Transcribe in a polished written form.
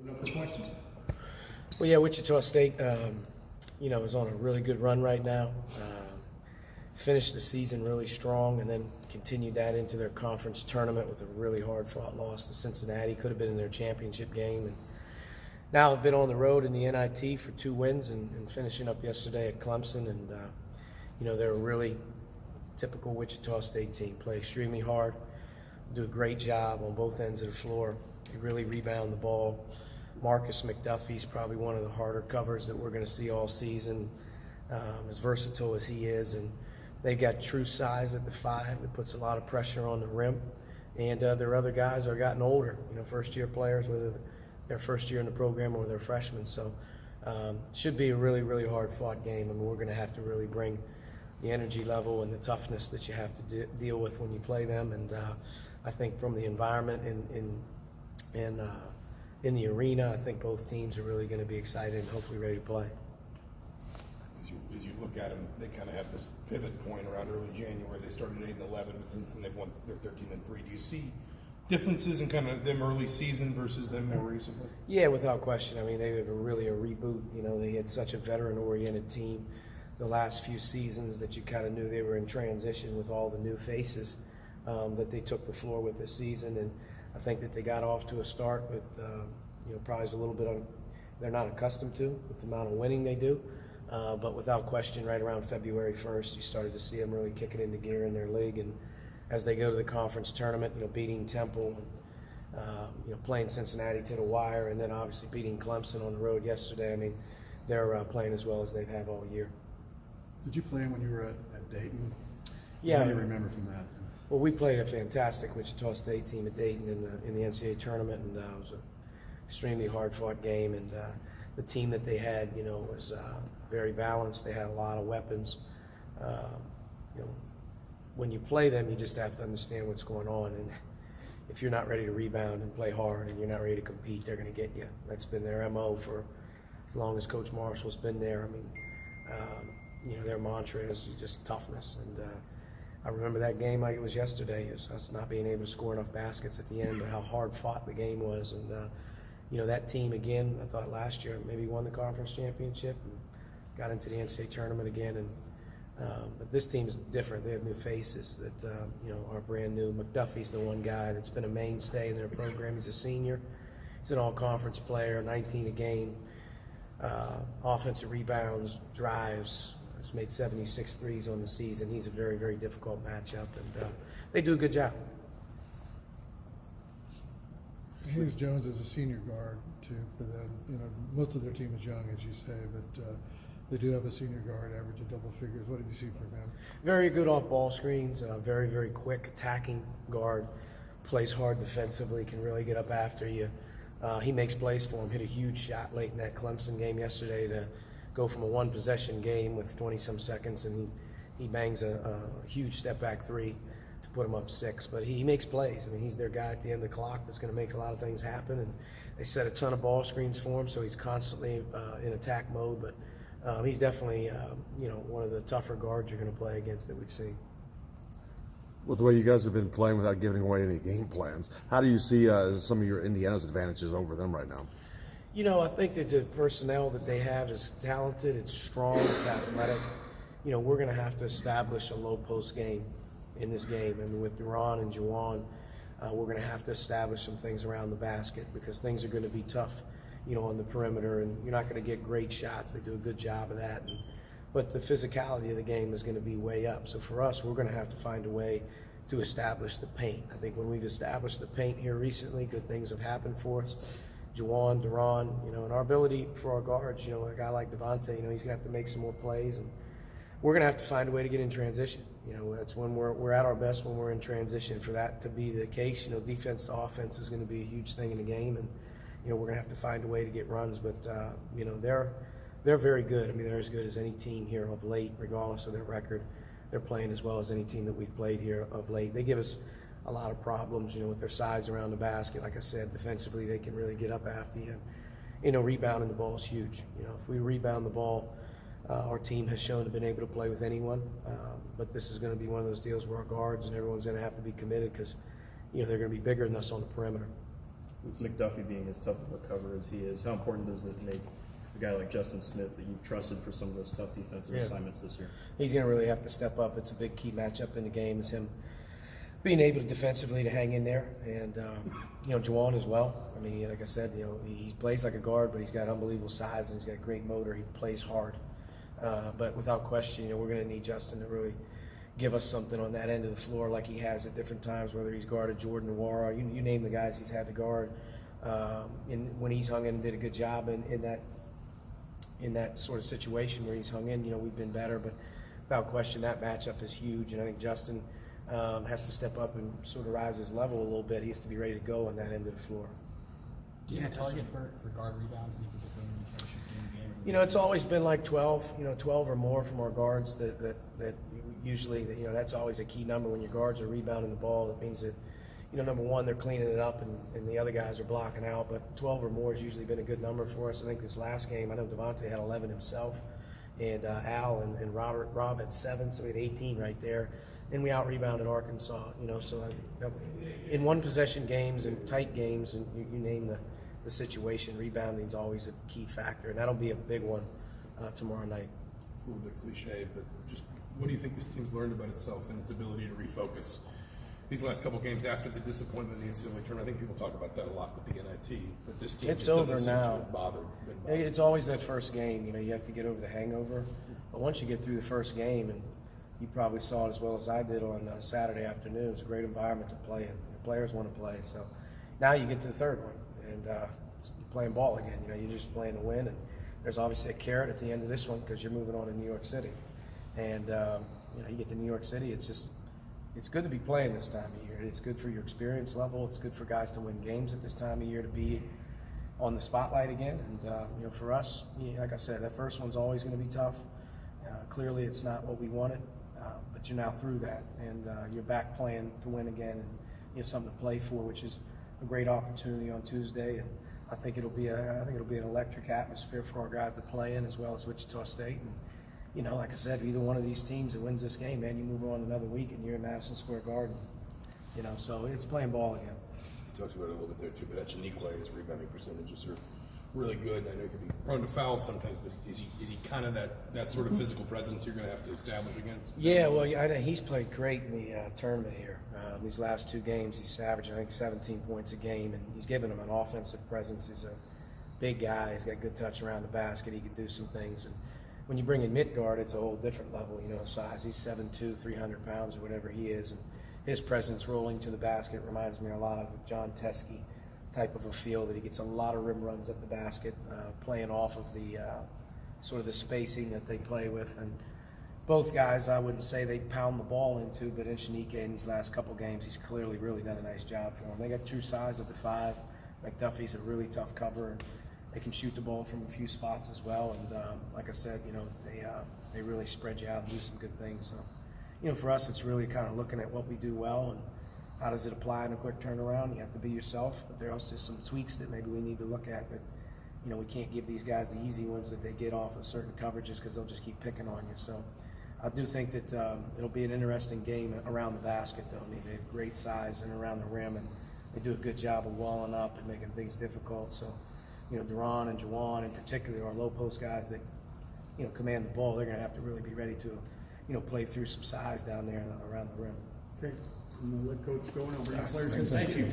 Open up for questions. Well, yeah, Wichita State, is on a really good run right now. Finished the season really strong and then continued that into their conference tournament with a really hard-fought loss to Cincinnati. Could have been in their championship game. And now have been on the road in the NIT for 2 wins and finishing up yesterday at Clemson. And, they're a really typical Wichita State team. Play extremely hard, do a great job on both ends of the floor. They really rebound the ball. Marcus McDuffie's probably one of the harder covers that we're going to see all season, as versatile as he is. And they've got true size at the 5 that puts a lot of pressure on the rim. And their other guys are gotten older, first-year players, whether they're first year in the program or they're freshmen. So should be a really, really hard-fought game. And we're going to have to really bring the energy level and the toughness that you have to deal with when you play them. And I think from the environment in the arena, I think both teams are really going to be excited and hopefully ready to play. As you look at them, they kind of have this pivot point around early January. They started 8-11, but since then they've won. They're 13-3. Do you see differences in kind of them early season versus them more recently? Yeah, without question. I mean, they have really a reboot. They had such a veteran-oriented team the last few seasons that you kind of knew they were in transition with all the new faces that they took the floor with this season. And I think that they got off to a start with, probably a little bit they're not accustomed to with the amount of winning they do. But without question, right around February 1st, you started to see them really kick it into gear in their league. And as they go to the conference tournament, beating Temple, playing Cincinnati to the wire, and then obviously beating Clemson on the road yesterday. I mean, they're playing as well as they've had all year. Did you play when you were at Dayton? Yeah. What do you remember from that? Well, we played a fantastic Wichita State team at Dayton in the NCAA tournament, and it was an extremely hard-fought game. And the team that they had, was very balanced. They had a lot of weapons. When you play them, you just have to understand what's going on. And if you're not ready to rebound and play hard, and you're not ready to compete, they're going to get you. That's been their MO for as long as Coach Marshall's been there. I mean, their mantra is just toughness. And I remember that game like it was yesterday. It was us not being able to score enough baskets at the end, but how hard fought the game was. And that team again, I thought last year maybe won the conference championship and got into the NCAA tournament again. And but this team's different. They have new faces that are brand new. McDuffie's the one guy that's been a mainstay in their program. He's a senior. He's an all-conference player, 19 a game, offensive rebounds, drives. He's made 76 threes on the season. He's a very, very difficult matchup, and they do a good job. Hayes Jones is a senior guard too for them. Most of their team is young, as you say, but they do have a senior guard averaging double figures. What have you seen from him? Very good off ball screens. Very, very quick attacking guard. Plays hard defensively. Can really get up after you. He makes plays for him. Hit a huge shot late in that Clemson game yesterday to go from a one-possession game with 20-some seconds, and he bangs a huge step-back 3 to put him up 6. But he makes plays. I mean, he's their guy at the end of the clock that's going to make a lot of things happen. And they set a ton of ball screens for him, so he's constantly in attack mode. But he's definitely, one of the tougher guards you're going to play against that we've seen. With the way you guys have been playing without giving away any game plans, how do you see some of your Indiana's advantages over them right now? I think that the personnel that they have is talented, it's strong, it's athletic. We're going to have to establish a low post game in this game. I mean, with Duran and Juwan, we're going to have to establish some things around the basket because things are going to be tough, on the perimeter, and you're not going to get great shots. They do a good job of that. But the physicality of the game is going to be way up. So for us, we're going to have to find a way to establish the paint. I think when we've established the paint here recently, good things have happened for us. Juwan, Duran, and our ability for our guards, a guy like Devontae, he's going to have to make some more plays, and we're going to have to find a way to get in transition. That's when we're at our best, when we're in transition. For that to be the case, defense to offense is going to be a huge thing in the game, and we're going to have to find a way to get runs. But they're very good. I mean, they're as good as any team here of late, regardless of their record. They're playing as well as any team that we've played here of late. They give us a lot of problems, with their size around the basket. Like I said, defensively, they can really get up after you. Rebounding the ball is huge. If we rebound the ball, our team has shown to have been able to play with anyone. But this is going to be one of those deals where our guards and everyone's going to have to be committed because, they're going to be bigger than us on the perimeter. with McDuffie being as tough of a cover as he is, how important does it make a guy like Justin Smith that you've trusted for some of those tough defensive assignments this year? He's going to really have to step up. It's a big key matchup in the game, is him being able to defensively to hang in there, and Juwan as well. I mean, like I said, he plays like a guard, but he's got unbelievable size and he's got great motor. He plays hard, but without question, we're going to need Justin to really give us something on that end of the floor, like he has at different times. Whether he's guarded Jordan or Wara, you name the guys he's had to guard. When he's hung in and did a good job in that sort of situation where he's hung in, we've been better. But without question, that matchup is huge, and I think Justin has to step up and sort of rise his level a little bit. He has to be ready to go on that end of the floor. Do you have a target for guard rebounds in particular when you try to shoot the game? It's always been like 12, 12 or more from our guards. That usually, that's always a key number when your guards are rebounding the ball. That means that, number one, they're cleaning it up and the other guys are blocking out. But 12 or more has usually been a good number for us. I think this last game, I know Devontae had 11 himself, and Al and Rob had 7, so we had 18 right there. And we out-rebounded Arkansas, so in one-possession games and tight games, and you name the situation, rebounding is always a key factor, and that'll be a big one tomorrow night. It's a little bit cliche, but just what do you think this team's learned about itself and its ability to refocus these last couple games after the disappointment in the NCAA tournament? I think people talk about that a lot with the NIT, but this team It's just doesn't over seem now. to have been bothered. It's always that first game, you have to get over the hangover. But once you get through the first game, and you probably saw it as well as I did on Saturday afternoon, it's a great environment to play in. The players want to play. So now you get to the third one, and you're playing ball again. You're just playing to win. And there's obviously a carrot at the end of this one because you're moving on to New York City. And you get to New York City, it's good to be playing this time of year. It's good for your experience level. It's good for guys to win games at this time of year, to be on the spotlight again. And for us, like I said, that first one's always going to be tough. Clearly, it's not what we wanted. But you're now through that, and you're back playing to win again, and you have something to play for, which is a great opportunity on Tuesday. And I think it'll be an electric atmosphere for our guys to play in, as well as Wichita State. And like I said, either one of these teams that wins this game, man, you move on another week, and you're in Madison Square Garden. So it's playing ball again. You talked about it a little bit there too, but Echenique, his rebounding percentages are really good. I know he can be prone to fouls sometimes, but is he kind of that sort of physical presence you're going to have to establish against? Yeah, well, I know he's played great in the tournament here. These last 2 games, he's averaging, I think, 17 points a game, and he's given them an offensive presence. He's a big guy. He's got good touch around the basket. He can do some things. And when you bring in Midgard, it's a whole different level, size. He's 7'2", 300 pounds or whatever he is, and his presence rolling to the basket reminds me a lot of John Teskey type of a feel, that he gets a lot of rim runs at the basket, playing off of the sort of the spacing that they play with. And both guys, I wouldn't say they pound the ball into, but Echenique in these last couple games, he's clearly really done a nice job for them. They got true size at the 5. McDuffie's a really tough cover, and they can shoot the ball from a few spots as well. And like I said, they really spread you out and do some good things. So, for us, it's really kind of looking at what we do well and how does it apply in a quick turnaround. You have to be yourself, but there are also some tweaks that maybe we need to look at that, we can't give these guys the easy ones that they get off of certain coverages because they'll just keep picking on you. So I do think that it'll be an interesting game around the basket, though. I mean, they have great size and around the rim, and they do a good job of walling up and making things difficult. So, Duran and Juwan in particular, our low post guys that, command the ball, they're going to have to really be ready to, play through some size down there around the rim. Okay, I'm gonna let Coach go and I'll bring the players in. Thank you.